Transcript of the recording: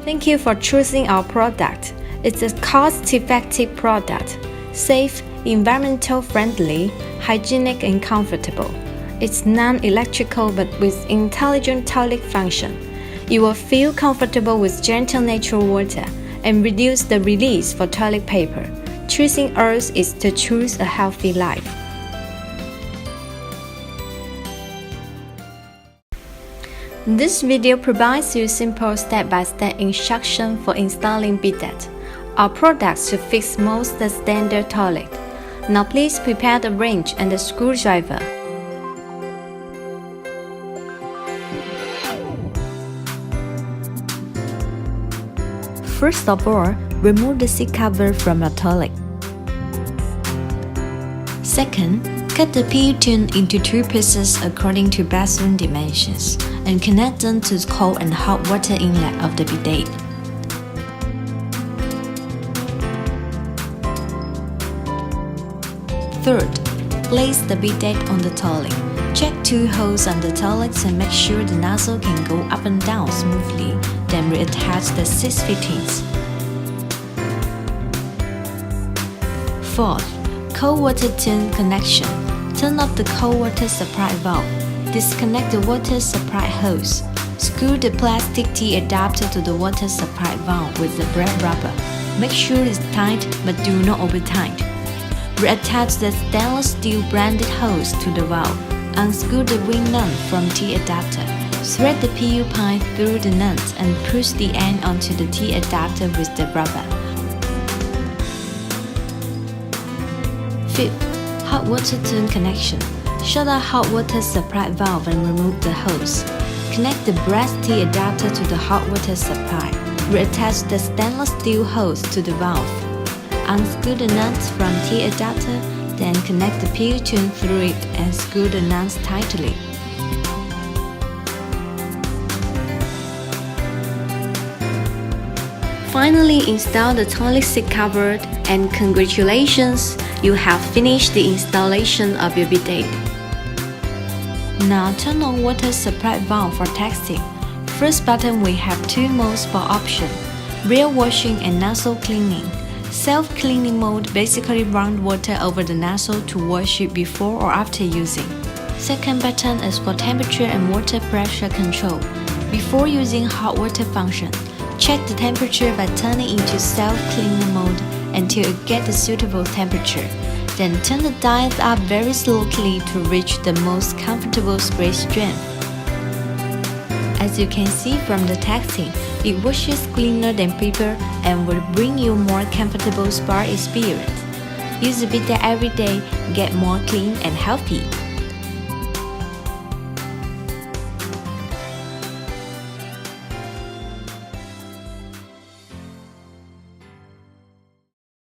Thank you for choosing our product. It's a cost-effective product, safe, environmental friendly, hygienic and comfortable. It's non-electrical but with intelligent toilet function. You will feel comfortable with gentle natural water and reduce the release for toilet paper. Choosing ours is to choose a healthy life. This video provides you simple step-by-step instruction for installing Bidet, our products to fix most the standard toilet. Now please prepare the wrench and the screwdriver. First of all, remove the seat cover from your toilet. Second, cut the PU tune into 2 pieces according to bathroom dimensions and connect them to the cold and hot water inlet of the bidet. Third, place the bidet on the toilet. Check 2 holes on the toilet and make sure the nozzle can go up and down smoothly, then reattach the 6 fittings. Fourth, cold water tin connection. Turn off the cold water supply valve. Disconnect the water supply hose. Screw the plastic T adapter to the water supply valve with the braid rubber. Make sure it's tight but do not over tight. Reattach the stainless steel branded hose to the valve. Unscrew the ring nut from T adapter. Thread the PU pipe through the nut and push the end onto the T adapter with the rubber. Fifth, hot water tune connection. Shut out hot water supply valve and remove the hose. Connect the brass T adapter to the hot water supply. Reattach the stainless steel hose to the valve. Unscrew the nuts from T adapter, then connect the PU tune through it and screw the nuts tightly. Finally, install the toilet seat cover and congratulations, you have finished the installation of your bidet. Now turn on water supply valve for testing. First button we have 2 modes for option, rear washing and nozzle cleaning. Self-cleaning mode basically run water over the nozzle to wash it before or after using. Second button is for temperature and water pressure control. Before using hot water function, check the temperature by turning into self-cleaning mode until you get the suitable temperature. Then turn the dials up very slowly to reach the most comfortable spray strength. As you can see from the testing, it washes cleaner than paper and will bring you more comfortable spa experience. Use the bidet every day, get more clean and healthy.